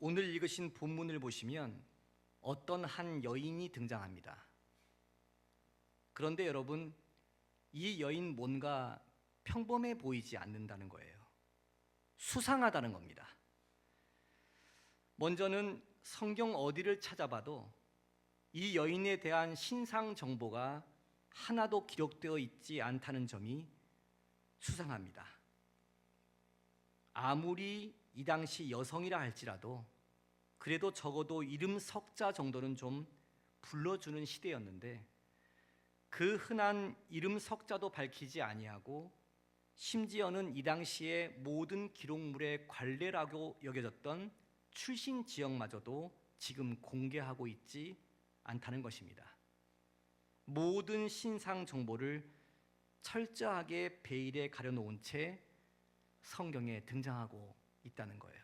오늘 읽으신 본문을 보시면 어떤 한 여인이 등장합니다. 그런데 여러분, 이 여인 뭔가 평범해 보이지 않는다는 거예요. 수상하다는 겁니다. 먼저는 성경 어디를 찾아봐도 이 여인에 대한 신상 정보가 하나도 기록되어 있지 않다는 점이 수상합니다. 아무리 이 당시 여성이라 할지라도 그래도 적어도 이름 석자 정도는 좀 불러주는 시대였는데 그 흔한 이름 석자도 밝히지 아니하고 심지어는 이 당시의 모든 기록물의 관례라고 여겨졌던 출신 지역마저도 지금 공개하고 있지 않다는 것입니다. 모든 신상 정보를 철저하게 베일에 가려놓은 채 성경에 등장하고 있다는 거예요.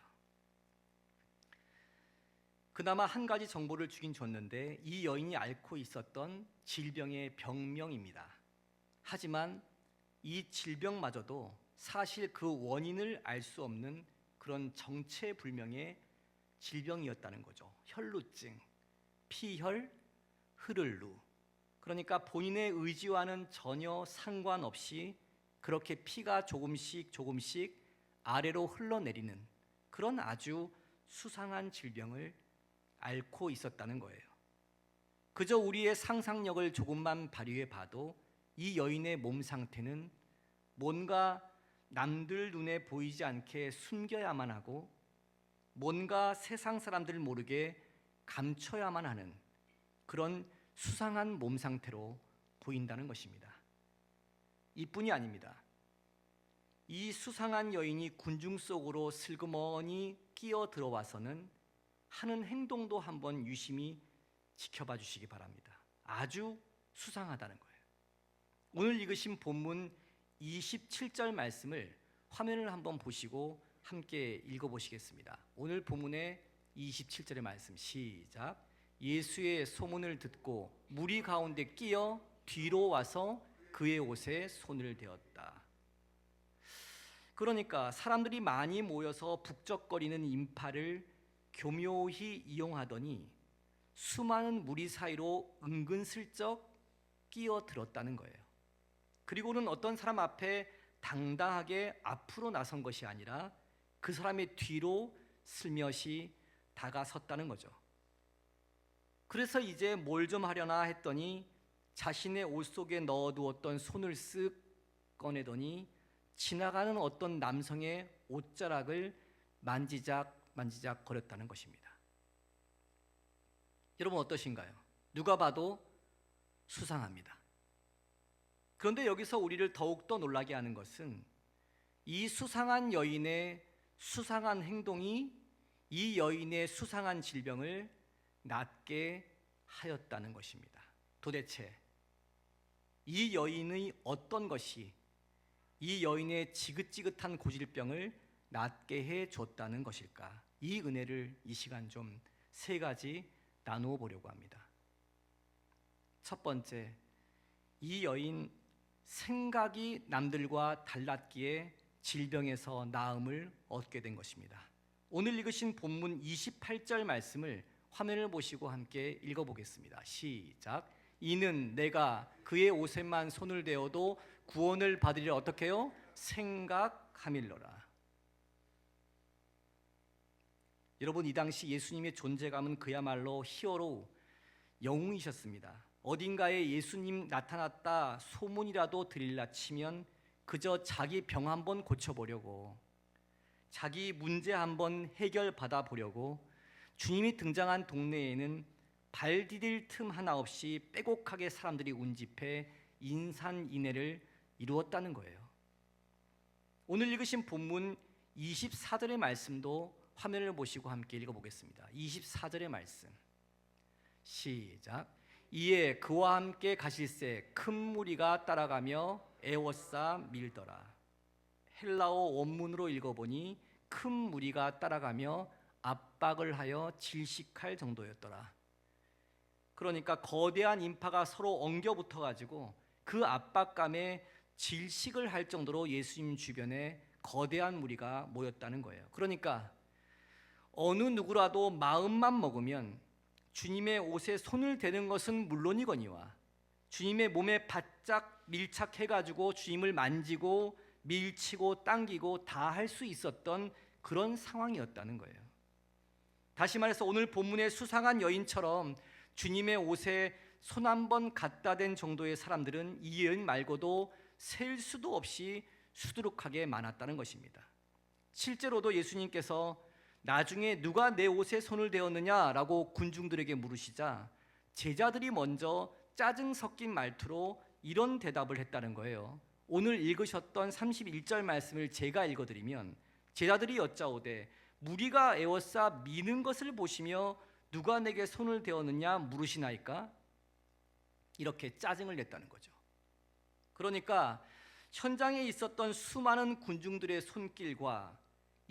그나마 한 가지 정보를 주긴 줬는데 이 여인이 앓고 있었던 질병의 병명입니다. 하지만 이 질병마저도 사실 그 원인을 알 수 없는 그런 정체불명의 질병이었다는 거죠. 혈루증, 피혈, 흐를루. 그러니까 본인의 의지와는 전혀 상관없이 그렇게 피가 조금씩 아래로 흘러내리는 그런 아주 수상한 질병을 앓고 있었다는 거예요. 그저 우리의 상상력을 조금만 발휘해 봐도 이 여인의 몸 상태는 뭔가 남들 눈에 보이지 않게 숨겨야만 하고 뭔가 세상 사람들 모르게 감춰야만 하는 그런 수상한 몸 상태로 보인다는 것입니다. 이뿐이 아닙니다. 이 수상한 여인이 군중 속으로 슬그머니 끼어 들어와서는 하는 행동도 한번 유심히 지켜봐 주시기 바랍니다. 아주 수상하다는 거예요. 오늘 읽으신 본문 27절 말씀을 화면을 한번 보시고 함께 읽어보시겠습니다. 오늘 본문의 27절의 말씀 시작. 예수의 소문을 듣고 무리 가운데 끼어 뒤로 와서 그의 옷에 손을 대었다. 그러니까 사람들이 많이 모여서 북적거리는 인파를 교묘히 이용하더니 수많은 무리 사이로 은근슬쩍 끼어들었다는 거예요. 그리고는 어떤 사람 앞에 당당하게 앞으로 나선 것이 아니라 그 사람의 뒤로 슬며시 다가섰다는 거죠. 그래서 이제 뭘 좀 하려나 했더니 자신의 옷 속에 넣어두었던 손을 쓱 꺼내더니 지나가는 어떤 남성의 옷자락을 만지작 거렸다는 것입니다. 여러분 어떠신가요? 누가 봐도 수상합니다. 그런데 여기서 우리를 더욱더 놀라게 하는 것은 이 수상한 여인의 수상한 행동이 이 여인의 수상한 질병을 낫게 하였다는 것입니다. 도대체 이 여인의 어떤 것이 이 여인의 지긋지긋한 고질병을 낫게 해줬다는 것일까? 이 은혜를 이 시간 좀 세 가지 나누어 보려고 합니다. 첫 번째, 이 여인 생각이 남들과 달랐기에 질병에서 나음을 얻게 된 것입니다. 오늘 읽으신 본문 28절 말씀을 화면을 보시고 함께 읽어보겠습니다. 시작. 이는 내가 그의 옷에만 손을 대어도 구원을 받으리라 어떻게 해요? 생각함일러라. 여러분 이 당시 예수님의 존재감은 그야말로 히어로 영웅이셨습니다. 어딘가에 예수님 나타났다 소문이라도 들릴라 치면 그저 자기 병 한번 고쳐보려고 자기 문제 한번 해결받아 보려고 주님이 등장한 동네에는 발 디딜 틈 하나 없이 빼곡하게 사람들이 운집해 인산인해를 이루었다는 거예요. 오늘 읽으신 본문 24절의 말씀도 화면을 보시고 함께 읽어보겠습니다. 24절의 말씀 시작. 이에 그와 함께 가실새 큰 무리가 따라가며 애워싸 밀더라. 헬라어 원문으로 읽어보니 큰 무리가 따라가며 압박을 하여 질식할 정도였더라. 그러니까 거대한 인파가 서로 엉겨 붙어가지고 그 압박감에 질식을 할 정도로 예수님 주변에 거대한 무리가 모였다는 거예요. 그러니까 어느 누구라도 마음만 먹으면 주님의 옷에 손을 대는 것은 물론이거니와 주님의 몸에 바짝 밀착해가지고 주님을 만지고 밀치고 당기고 다 할 수 있었던 그런 상황이었다는 거예요. 다시 말해서 오늘 본문의 수상한 여인처럼 주님의 옷에 손 한 번 갖다 댄 정도의 사람들은 이 여인 말고도 셀 수도 없이 수두룩하게 많았다는 것입니다. 실제로도 예수님께서 나중에 누가 내 옷에 손을 대었느냐라고 군중들에게 물으시자 제자들이 먼저 짜증 섞인 말투로 이런 대답을 했다는 거예요. 오늘 읽으셨던 31절 말씀을 제가 읽어드리면 제자들이 여짜오되 무리가 에워싸 미는 것을 보시며 누가 내게 손을 대었느냐 물으시나이까? 이렇게 짜증을 냈다는 거죠. 그러니까 현장에 있었던 수많은 군중들의 손길과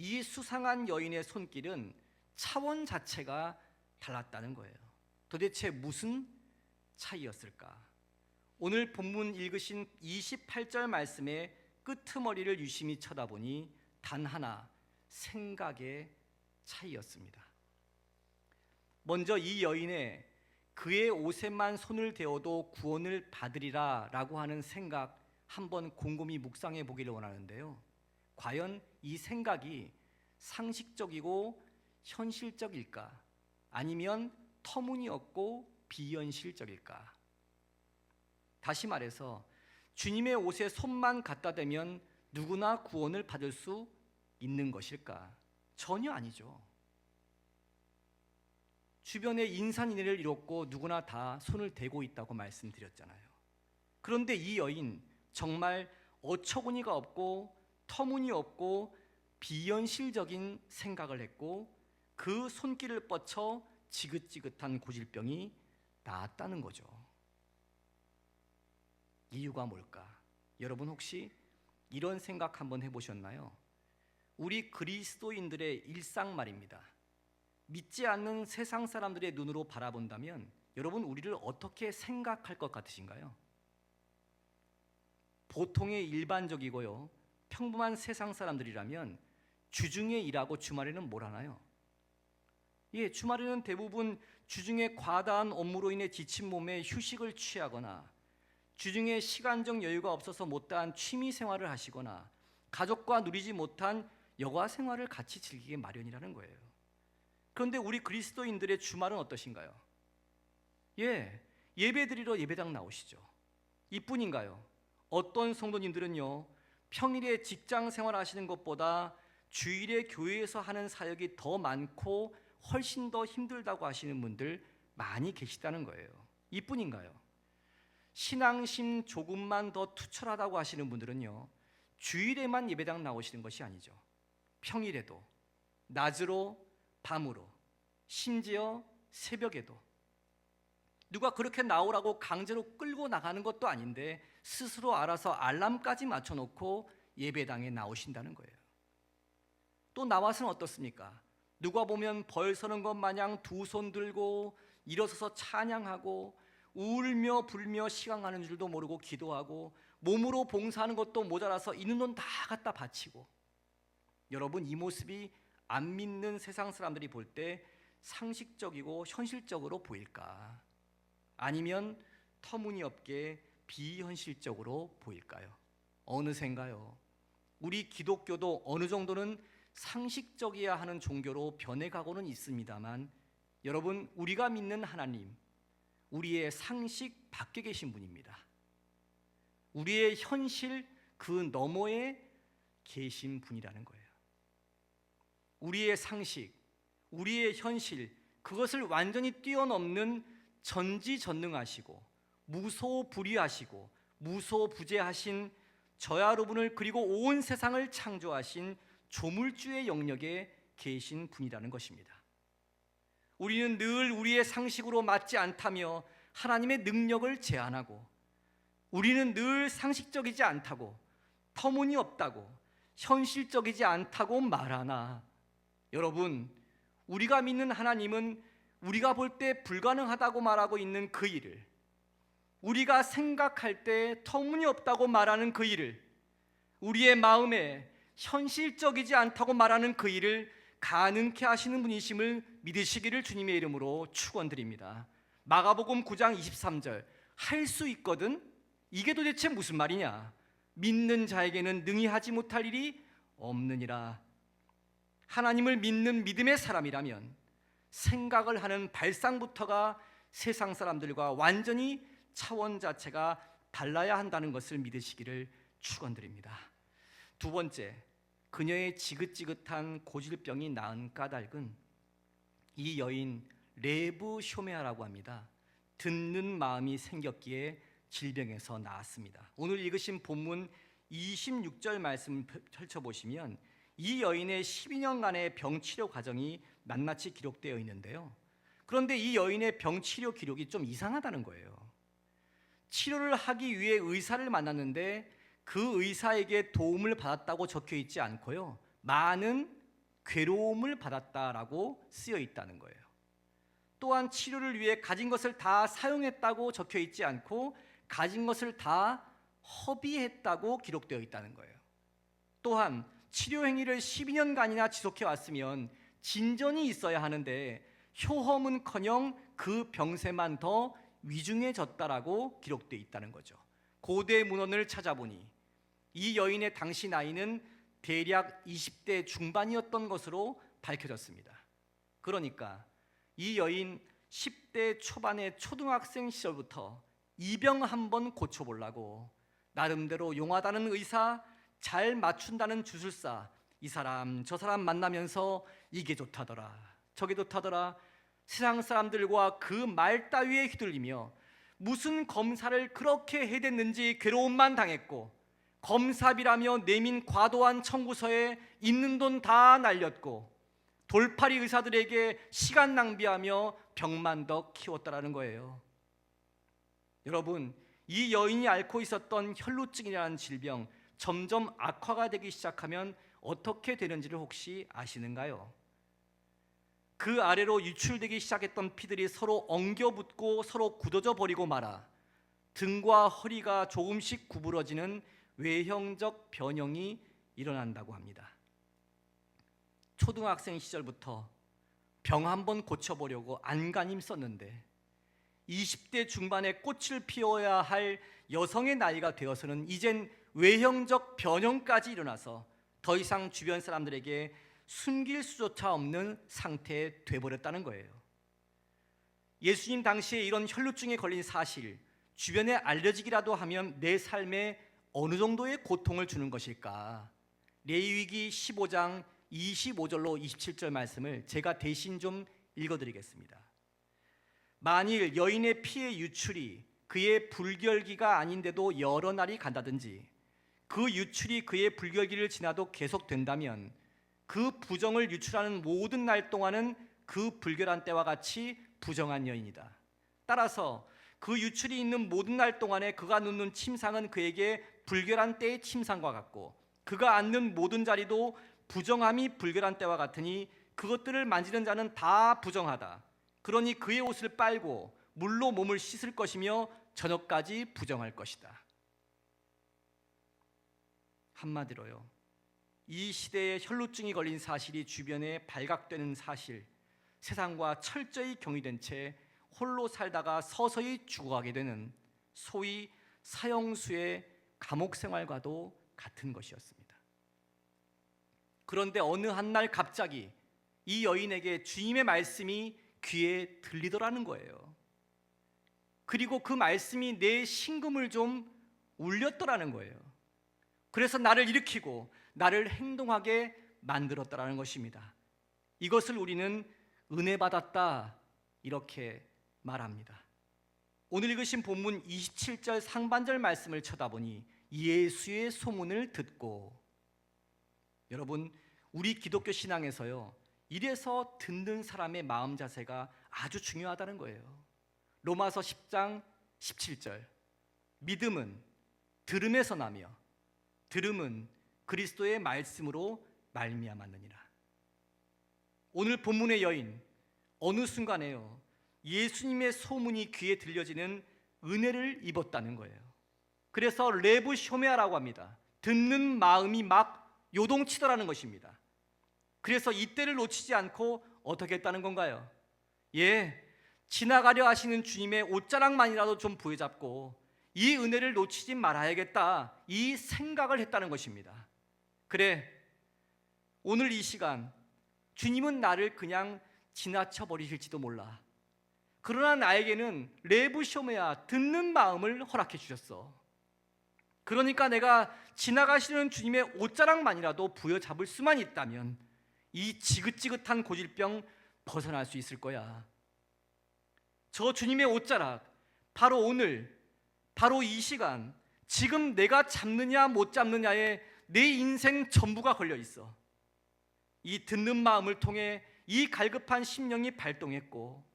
이 수상한 여인의 손길은 차원 자체가 달랐다는 거예요. 도대체 무슨 차이였을까? 오늘 본문 읽으신 28절 말씀의 끄트머리를 유심히 쳐다보니 단 하나, 생각의 차이였습니다. 먼저 이 여인의 그의 옷에만 손을 대어도 구원을 받으리라 라고 하는 생각 한번 곰곰이 묵상해 보기를 원하는데요. 과연 이 생각이 상식적이고 현실적일까? 아니면 터무니없고 비현실적일까? 다시 말해서 주님의 옷에 손만 갖다 대면 누구나 구원을 받을 수 있는 것일까? 전혀 아니죠. 주변에 인산인해를 이뤘고 누구나 다 손을 대고 있다고 말씀드렸잖아요. 그런데 이 여인 정말 어처구니가 없고 터무니없고 비현실적인 생각을 했고 그 손길을 뻗쳐 지긋지긋한 고질병이 나았다는 거죠. 이유가 뭘까? 여러분 혹시 이런 생각 한번 해보셨나요? 우리 그리스도인들의 일상 말입니다. 믿지 않는 세상 사람들의 눈으로 바라본다면 여러분 우리를 어떻게 생각할 것 같으신가요? 보통의 일반적이고요 평범한 세상 사람들이라면 주중에 일하고 주말에는 뭘 하나요? 주말에는 대부분 주중에 과다한 업무로 인해 지친 몸에 휴식을 취하거나 주중에 시간적 여유가 없어서 못다한 취미 생활을 하시거나 가족과 누리지 못한 여가 생활을 같이 즐기기 마련이라는 거예요. 그런데 우리 그리스도인들의 주말은 어떠신가요? 예배드리러 예배당 나오시죠. 이뿐인가요? 어떤 성도님들은요 평일에 직장 생활하시는 것보다 주일에 교회에서 하는 사역이 더 많고 훨씬 더 힘들다고 하시는 분들 많이 계시다는 거예요. 이뿐인가요? 신앙심 조금만 더 투철하다고 하시는 분들은요 주일에만 예배당 나오시는 것이 아니죠. 평일에도 낮으로 밤으로 심지어 새벽에도 누가 그렇게 나오라고 강제로 끌고 나가는 것도 아닌데 스스로 알아서 알람까지 맞춰놓고 예배당에 나오신다는 거예요. 또 나와서는 어떻습니까? 누가 보면 벌 서는 것 마냥 두 손 들고 일어서서 찬양하고 울며 불며 시간 가는 줄도 모르고 기도하고 몸으로 봉사하는 것도 모자라서 있는 돈 다 갖다 바치고 여러분 이 모습이 안 믿는 세상 사람들이 볼 때 상식적이고 현실적으로 보일까? 아니면 터무니없게 비현실적으로 보일까요? 어느샌가요? 우리 기독교도 어느 정도는 상식적이어야 하는 종교로 변해가고는 있습니다만 여러분 우리가 믿는 하나님 우리의 상식 밖에 계신 분입니다. 우리의 현실 그 너머에 계신 분이라는 거예요. 우리의 상식, 우리의 현실 그것을 완전히 뛰어넘는 전지전능하시고 무소불위하시고 무소부재하신 저와 여러분을 그리고 온 세상을 창조하신 조물주의 영역에 계신 분이라는 것입니다. 우리는 늘 우리의 상식으로 맞지 않다며 하나님의 능력을 제한하고 우리는 늘 상식적이지 않다고 터무니없다고 현실적이지 않다고 말하나 여러분 우리가 믿는 하나님은 우리가 볼 때 불가능하다고 말하고 있는 그 일을 우리가 생각할 때 터무니없다고 말하는 그 일을 우리의 마음에 현실적이지 않다고 말하는 그 일을 가능케 하시는 분이심을 믿으시기를 주님의 이름으로 축원드립니다. 마가복음 9장 23절, 할 수 있거든? 이게 도대체 무슨 말이냐? 믿는 자에게는 능히 하지 못할 일이 없느니라. 하나님을 믿는 믿음의 사람이라면 생각을 하는 발상부터가 세상 사람들과 완전히 차원 자체가 달라야 한다는 것을 믿으시기를 축원드립니다. 두 번째, 그녀의 지긋지긋한 고질병이 나은 까닭은 이 여인 레브 쇼메아라고 합니다. 듣는 마음이 생겼기에 질병에서 나았습니다. 오늘 읽으신 본문 26절 말씀 펼쳐보시면 이 여인의 12년간의 병치료 과정이 낱낱이 기록되어 있는데요. 그런데 이 여인의 병치료 기록이 좀 이상하다는 거예요. 치료를 하기 위해 의사를 만났는데 그 의사에게 도움을 받았다고 적혀 있지 않고요, 많은 괴로움을 받았다라고 쓰여 있다는 거예요. 또한 치료를 위해 가진 것을 다 사용했다고 적혀 있지 않고 가진 것을 다 허비했다고 기록되어 있다는 거예요. 또한 치료 행위를 12년간이나 지속해 왔으면 진전이 있어야 하는데 효험은커녕 그 병세만 더 위중해졌다라고 기록되어 있다는 거죠. 고대 문헌을 찾아보니 이 여인의 당시 나이는 대략 20대 중반이었던 것으로 밝혀졌습니다. 그러니까 이 여인 10대 초반의 초등학생 시절부터 이 병 한번 고쳐보려고 나름대로 용하다는 의사, 잘 맞춘다는 주술사, 이 사람 저 사람 만나면서 이게 좋다더라 저게 좋다더라 세상 사람들과 그 말 따위에 휘둘리며 무슨 검사를 그렇게 해댔는지 괴로움만 당했고, 검사비라며 내민 과도한 청구서에 있는 돈 다 날렸고, 돌팔이 의사들에게 시간 낭비하며 병만 더 키웠다라는 거예요. 여러분, 이 여인이 앓고 있었던 혈루증이라는 질병 점점 악화가 되기 시작하면 어떻게 되는지를 혹시 아시는가요? 그 아래로 유출되기 시작했던 피들이 서로 엉겨붙고 서로 굳어져 버리고 말아 등과 허리가 조금씩 구부러지는 외형적 변형이 일어난다고 합니다. 초등학생 시절부터 병 한번 고쳐보려고 안간힘 썼는데 20대 중반에 꽃을 피워야 할 여성의 나이가 되어서는 이젠 외형적 변형까지 일어나서 더 이상 주변 사람들에게 숨길 수조차 없는 상태에 돼버렸다는 거예요. 예수님 당시에 이런 혈루증에 걸린 사실, 주변에 알려지기라도 하면 내 삶에 어느 정도의 고통을 주는 것일까? 레위기 15장 25절로 27절 말씀을 제가 대신 좀 읽어드리겠습니다. 만일 여인의 피의 유출이 그의 불결기가 아닌데도 여러 날이 간다든지 그 유출이 그의 불결기를 지나도 계속된다면 그 부정을 유출하는 모든 날 동안은 그 불결한 때와 같이 부정한 여인이다. 따라서 그 유출이 있는 모든 날 동안에 그가 눕는 침상은 그에게 불결한 때의 침상과 같고 그가 앉는 모든 자리도 부정함이 불결한 때와 같으니 그것들을 만지는 자는 다 부정하다. 그러니 그의 옷을 빨고 물로 몸을 씻을 것이며 저녁까지 부정할 것이다. 한마디로요, 이 시대에 혈루증이 걸린 사실이 주변에 발각되는 사실, 세상과 철저히 경이된 채 홀로 살다가 서서히 죽어가게 되는 소위 사형수의 감옥 생활과도 같은 것이었습니다. 그런데 어느 한 날 갑자기 이 여인에게 주님의 말씀이 귀에 들리더라는 거예요. 그리고 그 말씀이 내 심금을 좀 울렸더라는 거예요. 그래서 나를 일으키고 나를 행동하게 만들었다라는 것입니다. 이것을 우리는 은혜 받았다 이렇게 말합니다. 오늘 읽으신 본문 27절 상반절 말씀을 쳐다보니 예수의 소문을 듣고, 여러분 우리 기독교 신앙에서요, 이래서 듣는 사람의 마음 자세가 아주 중요하다는 거예요. 로마서 10장 17절, 믿음은 들음에서 나며 들음은 그리스도의 말씀으로 말미암았느니라. 오늘 본문의 여인 어느 순간에요, 예수님의 소문이 귀에 들려지는 은혜를 입었다는 거예요. 그래서 레브 쇼메아라고 합니다. 듣는 마음이 막 요동치더라는 것입니다. 그래서 이때를 놓치지 않고 어떻게 했다는 건가요? 예, 지나가려 하시는 주님의 옷자락만이라도 좀 부여잡고 이 은혜를 놓치지 말아야겠다, 이 생각을 했다는 것입니다. 그래, 오늘 이 시간 주님은 나를 그냥 지나쳐 버리실지도 몰라. 그러나 나에게는 레부쇼메야, 듣는 마음을 허락해 주셨어. 그러니까 내가 지나가시는 주님의 옷자락만이라도 부여잡을 수만 있다면 이 지긋지긋한 고질병 벗어날 수 있을 거야. 저 주님의 옷자락, 바로 오늘, 바로 이 시간, 지금 내가 잡느냐 못 잡느냐에 내 인생 전부가 걸려 있어. 이 듣는 마음을 통해 이 갈급한 심령이 발동했고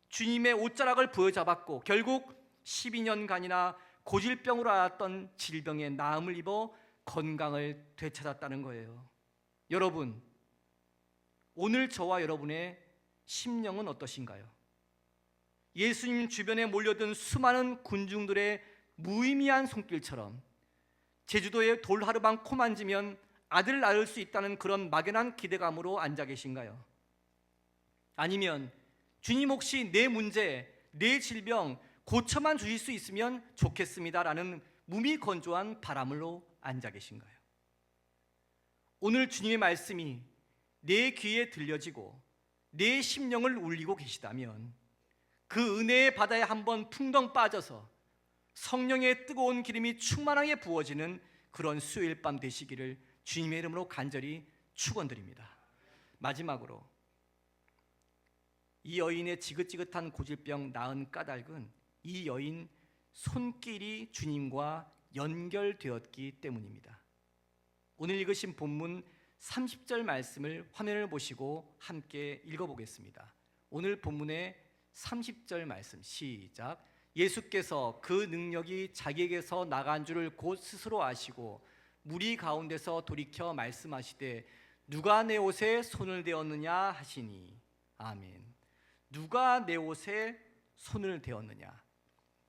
주님의 옷자락을 부여잡았고 결국 12년간이나 고질병으로 앓았던 질병에 나음을 입어 건강을 되찾았다는 거예요. 여러분, 오늘 저와 여러분의 심령은 어떠신가요? 예수님 주변에 몰려든 수많은 군중들의 무의미한 손길처럼 제주도의 돌하루방 코 만지면 아들 낳을 수 있다는 그런 막연한 기대감으로 앉아 계신가요? 아니면 주님 혹시 내 문제, 내 질병 고쳐만 주실 수 있으면 좋겠습니다라는 무미건조한 바람으로 앉아 계신가요? 오늘 주님의 말씀이 내 귀에 들려지고 내 심령을 울리고 계시다면 그 은혜의 바다에 한번 풍덩 빠져서 성령의 뜨거운 기름이 충만하게 부어지는 그런 수요일 밤 되시기를 주님의 이름으로 간절히 축원드립니다. 마지막으로 이 여인의 지긋지긋한 고질병 나은 까닭은 이 여인 손길이 주님과 연결되었기 때문입니다. 오늘 읽으신 본문 30절 말씀을 화면을 보시고 함께 읽어보겠습니다. 오늘 본문의 30절 말씀 시작. 예수께서 그 능력이 자기에게서 나간 줄을 곧 스스로 아시고 무리 가운데서 돌이켜 말씀하시되 누가 내 옷에 손을 대었느냐 하시니. 아멘. 누가 내 옷에 손을 대었느냐.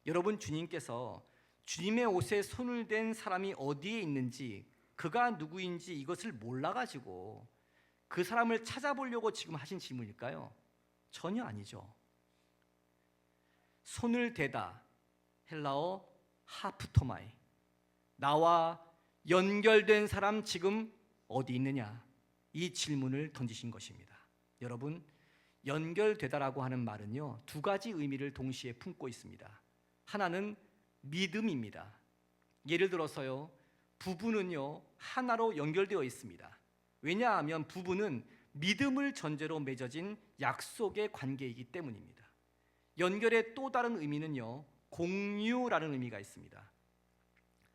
여러분, 주님께서 주님의 옷에 손을 댄 사람이 어디에 있는지, 그가 누구인지 이것을 몰라가지고 그 사람을 찾아보려고 지금 하신 질문일까요? 전혀 아니죠. 손을 대다, 헬라어 하프토마이, 나와 연결된 사람 지금 어디 있느냐, 이 질문을 던지신 것입니다. 여러분, 연결되다라고 하는 말은요, 두 가지 의미를 동시에 품고 있습니다. 하나는 믿음입니다. 예를 들어서요, 부부는요 하나로 연결되어 있습니다. 왜냐하면 부부는 믿음을 전제로 맺어진 약속의 관계이기 때문입니다. 연결의 또 다른 의미는요, 공유라는 의미가 있습니다.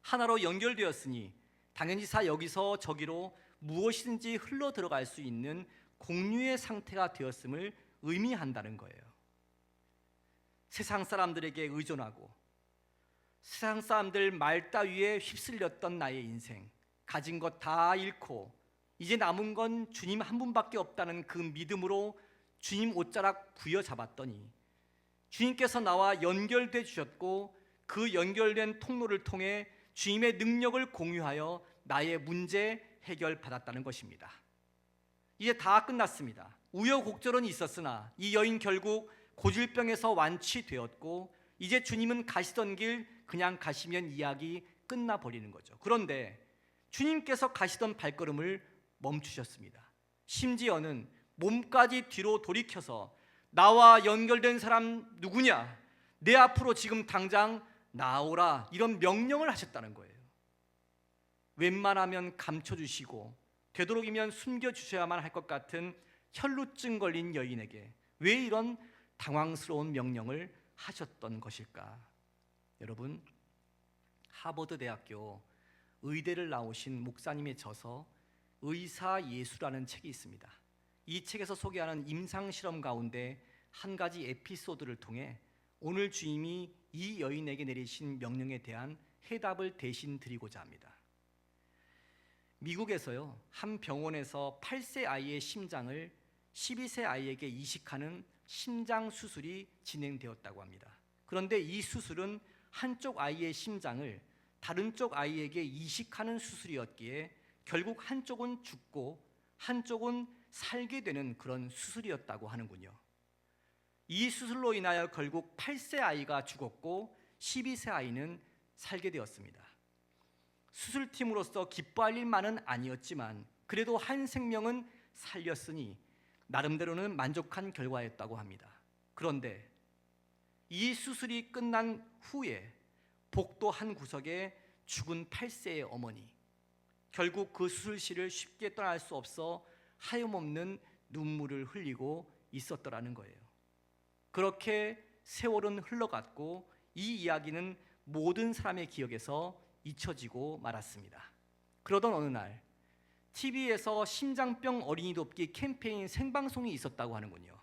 하나로 연결되었으니 당연히 여기서 저기로 무엇이든지 흘러 들어갈 수 있는 공유의 상태가 되었음을 의미한다는 거예요. 세상 사람들에게 의존하고 세상 사람들 말 따위에 휩쓸렸던 나의 인생, 가진 것 다 잃고 이제 남은 건 주님 한 분밖에 없다는 그 믿음으로 주님 옷자락 부여잡았더니 주님께서 나와 연결돼 주셨고 그 연결된 통로를 통해 주님의 능력을 공유하여 나의 문제 해결받았다는 것입니다. 이제 다 끝났습니다. 우여곡절은 있었으나 이 여인 결국 고질병에서 완치되었고 이제 주님은 가시던 길 그냥 가시면 이야기 끝나버리는 거죠. 그런데 주님께서 가시던 발걸음을 멈추셨습니다. 심지어는 몸까지 뒤로 돌이켜서 나와 연결된 사람 누구냐? 내 앞으로 지금 당장 나오라, 이런 명령을 하셨다는 거예요. 웬만하면 감춰주시고 되도록이면 숨겨주셔야만 할 것 같은 혈루증 걸린 여인에게 왜 이런 당황스러운 명령을 하셨던 것일까? 여러분, 하버드 대학교 의대를 나오신 목사님의 저서 의사 예수라는 책이 있습니다. 이 책에서 소개하는 임상 실험 가운데 한 가지 에피소드를 통해 오늘 주님이 이 여인에게 내리신 명령에 대한 해답을 대신 드리고자 합니다. 미국에서요, 한 병원에서 8세 아이의 심장을 12세 아이에게 이식하는 심장 수술이 진행되었다고 합니다. 그런데 이 수술은 한쪽 아이의 심장을 다른 쪽 아이에게 이식하는 수술이었기에 결국 한쪽은 죽고 한쪽은 살게 되는 그런 수술이었다고 하는군요. 이 수술로 인하여 결국 8세 아이가 죽었고 12세 아이는 살게 되었습니다. 수술팀으로서 기뻐할 일만은 아니었지만 그래도 한 생명은 살렸으니 나름대로는 만족한 결과였다고 합니다. 그런데 이 수술이 끝난 후에 복도 한 구석에 죽은 8세의 어머니, 결국 그 수술실을 쉽게 떠날 수 없어 하염없는 눈물을 흘리고 있었더라는 거예요. 그렇게 세월은 흘러갔고 이 이야기는 모든 사람의 기억에서 잊혀지고 말았습니다. 그러던 어느 날 TV에서 심장병 어린이 돕기 캠페인 생방송이 있었다고 하는군요.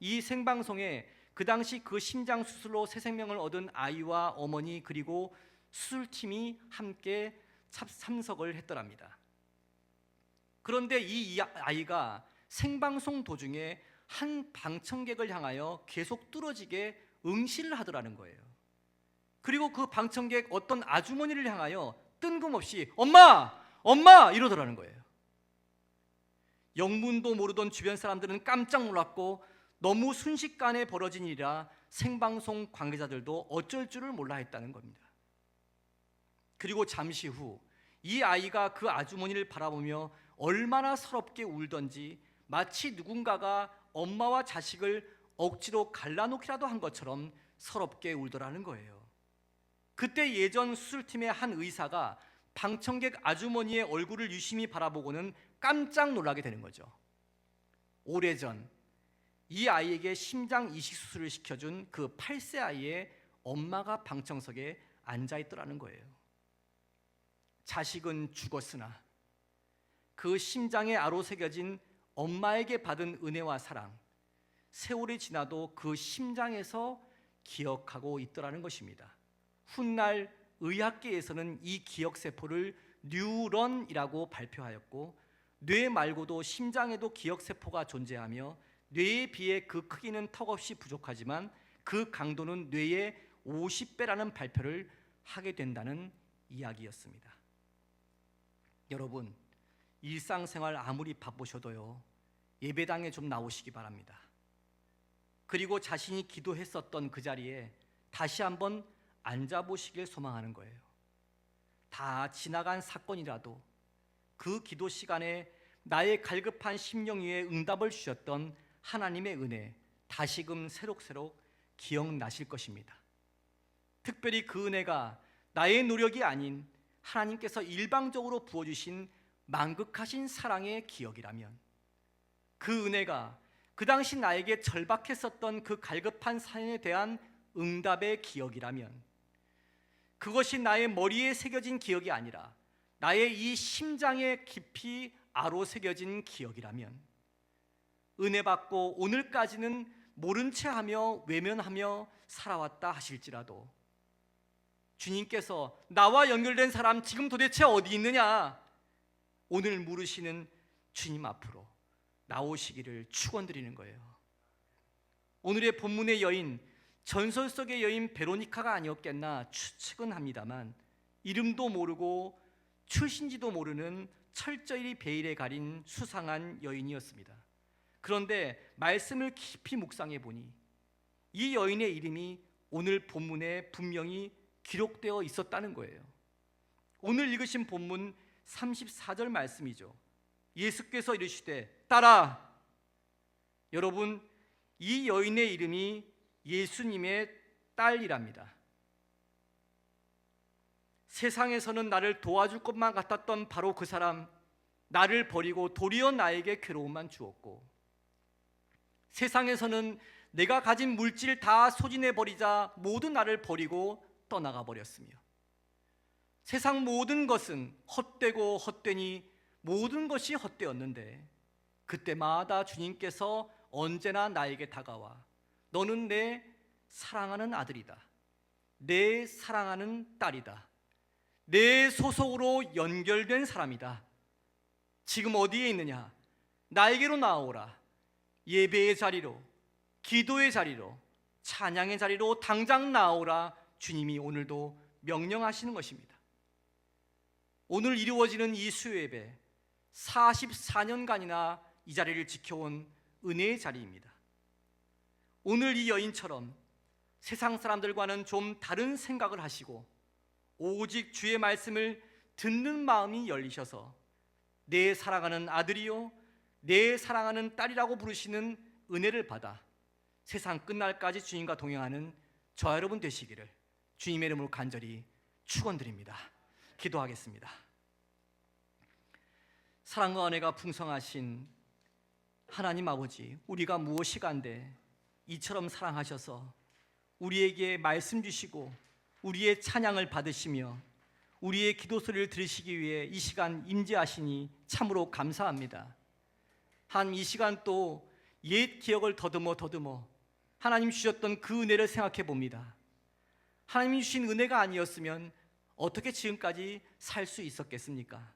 이 생방송에 그 당시 그 심장 수술로 새 생명을 얻은 아이와 어머니 그리고 수술팀이 함께 참석을 했더랍니다. 그런데 이 아이가 생방송 도중에 한 방청객을 향하여 계속 뚫어지게 응시를 하더라는 거예요. 그리고 그 방청객 어떤 아주머니를 향하여 뜬금없이 엄마! 엄마! 이러더라는 거예요. 영문도 모르던 주변 사람들은 깜짝 놀랐고 너무 순식간에 벌어진 일이라 생방송 관계자들도 어쩔 줄을 몰라 했다는 겁니다. 그리고 잠시 후 이 아이가 그 아주머니를 바라보며 얼마나 서럽게 울던지 마치 누군가가 엄마와 자식을 억지로 갈라놓기라도 한 것처럼 서럽게 울더라는 거예요. 그때 예전 수술팀의 한 의사가 방청객 아주머니의 얼굴을 유심히 바라보고는 깜짝 놀라게 되는 거죠. 오래전 이 아이에게 심장 이식 수술을 시켜준 그 8세 아이의 엄마가 방청석에 앉아있더라는 거예요. 자식은 죽었으나 그 심장에 아로 새겨진 엄마에게 받은 은혜와 사랑, 세월이 지나도 그 심장에서 기억하고 있더라는 것입니다. 훗날 의학계에서는 이 기억세포를 뉴런이라고 발표하였고 뇌 말고도 심장에도 기억세포가 존재하며 뇌에 비해 그 크기는 턱없이 부족하지만 그 강도는 뇌의 50배라는 발표를 하게 된다는 이야기였습니다. 여러분, 일상생활 아무리 바쁘셔도요, 예배당에 좀 나오시기 바랍니다. 그리고 자신이 기도했었던 그 자리에 다시 한번 앉아보시길 소망하는 거예요. 다 지나간 사건이라도 그 기도 시간에 나의 갈급한 심령 위에 응답을 주셨던 하나님의 은혜 다시금 새록새록 기억나실 것입니다. 특별히 그 은혜가 나의 노력이 아닌 하나님께서 일방적으로 부어주신 만극하신 사랑의 기억이라면, 그 은혜가 그 당시 나에게 절박했었던 그 갈급한 사연에 대한 응답의 기억이라면, 그것이 나의 머리에 새겨진 기억이 아니라 나의 이 심장에 깊이 아로 새겨진 기억이라면, 은혜 받고 오늘까지는 모른 채 하며 외면하며 살아왔다 하실지라도 주님께서 나와 연결된 사람 지금 도대체 어디 있느냐, 오늘 물으시는 주님 앞으로 나오시기를 축원드리는 거예요. 오늘의 본문의 여인, 전설 속의 여인 베로니카가 아니었겠나 추측은 합니다만, 이름도 모르고 출신지도 모르는 철저히 베일에 가린 수상한 여인이었습니다. 그런데 말씀을 깊이 묵상해 보니 이 여인의 이름이 오늘 본문에 분명히 기록되어 있었다는 거예요. 오늘 읽으신 본문 34절 말씀이죠. 예수께서 이르시되 따라. 여러분, 이 여인의 이름이 예수님의 딸이랍니다. 세상에서는 나를 도와줄 것만 같았던 바로 그 사람, 나를 버리고 도리어 나에게 괴로움만 주었고, 세상에서는 내가 가진 물질 다 소진해버리자 모두 나를 버리고 떠나가 버렸으며, 세상 모든 것은 헛되고 헛되니 모든 것이 헛되었는데, 그때마다 주님께서 언제나 나에게 다가와 너는 내 사랑하는 아들이다, 내 사랑하는 딸이다, 내 소속으로 연결된 사람이다, 지금 어디에 있느냐, 나에게로 나오라, 예배의 자리로, 기도의 자리로, 찬양의 자리로 당장 나오라. 주님이 오늘도 명령하시는 것입니다. 오늘 이루어지는 이 수요 예배, 44년간이나 이 자리를 지켜온 은혜의 자리입니다. 오늘 이 여인처럼 세상 사람들과는 좀 다른 생각을 하시고 오직 주의 말씀을 듣는 마음이 열리셔서 내 사랑하는 아들이요 내 사랑하는 딸이라고 부르시는 은혜를 받아 세상 끝날까지 주님과 동행하는 저와 여러분 되시기를 주님의 이름으로 간절히 축원드립니다. 기도하겠습니다. 사랑과 은혜가 풍성하신 하나님 아버지, 우리가 무엇이 간데 이처럼 사랑하셔서 우리에게 말씀 주시고 우리의 찬양을 받으시며 우리의 기도 소리를 들으시기 위해 이 시간 임재하시니 참으로 감사합니다. 한 이 시간 또 옛 기억을 더듬어 하나님 주셨던 그 은혜를 생각해 봅니다. 하나님이 주신 은혜가 아니었으면 어떻게 지금까지 살 수 있었겠습니까?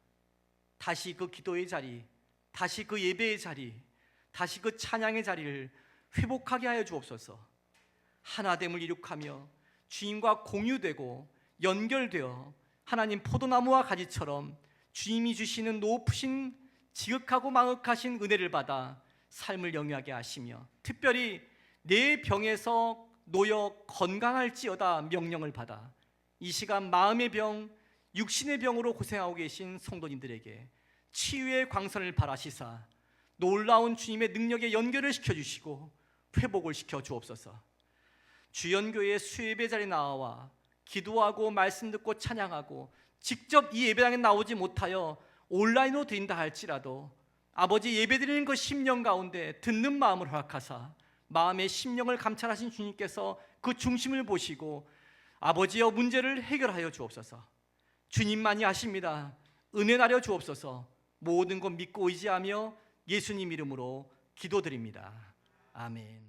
다시 그 기도의 자리, 다시 그 예배의 자리, 다시 그 찬양의 자리를 회복하게 하여 주옵소서. 하나됨을 이룩하며 주님과 공유되고 연결되어 하나님 포도나무와 가지처럼 주님이 주시는 높으신 지극하고 망극하신 은혜를 받아 삶을 영위하게 하시며 특별히 내 병에서 놓여 건강할지어다 명령을 받아 이 시간 마음의 병, 육신의 병으로 고생하고 계신 성도님들에게 치유의 광선을 발하시사 놀라운 주님의 능력에 연결을 시켜주시고 회복을 시켜 주옵소서. 주연교회 수예배 자리에 나와 기도하고 말씀 듣고 찬양하고 직접 이 예배당에 나오지 못하여 온라인으로 드린다 할지라도 아버지 예배드리는 그 심령 가운데 듣는 마음을 허락하사 마음의 심령을 감찰하신 주님께서 그 중심을 보시고 아버지여 문제를 해결하여 주옵소서. 주님만이 하십니다. 은혜 나려 주옵소서. 모든 것 믿고 의지하며 예수님 이름으로 기도드립니다. 아멘.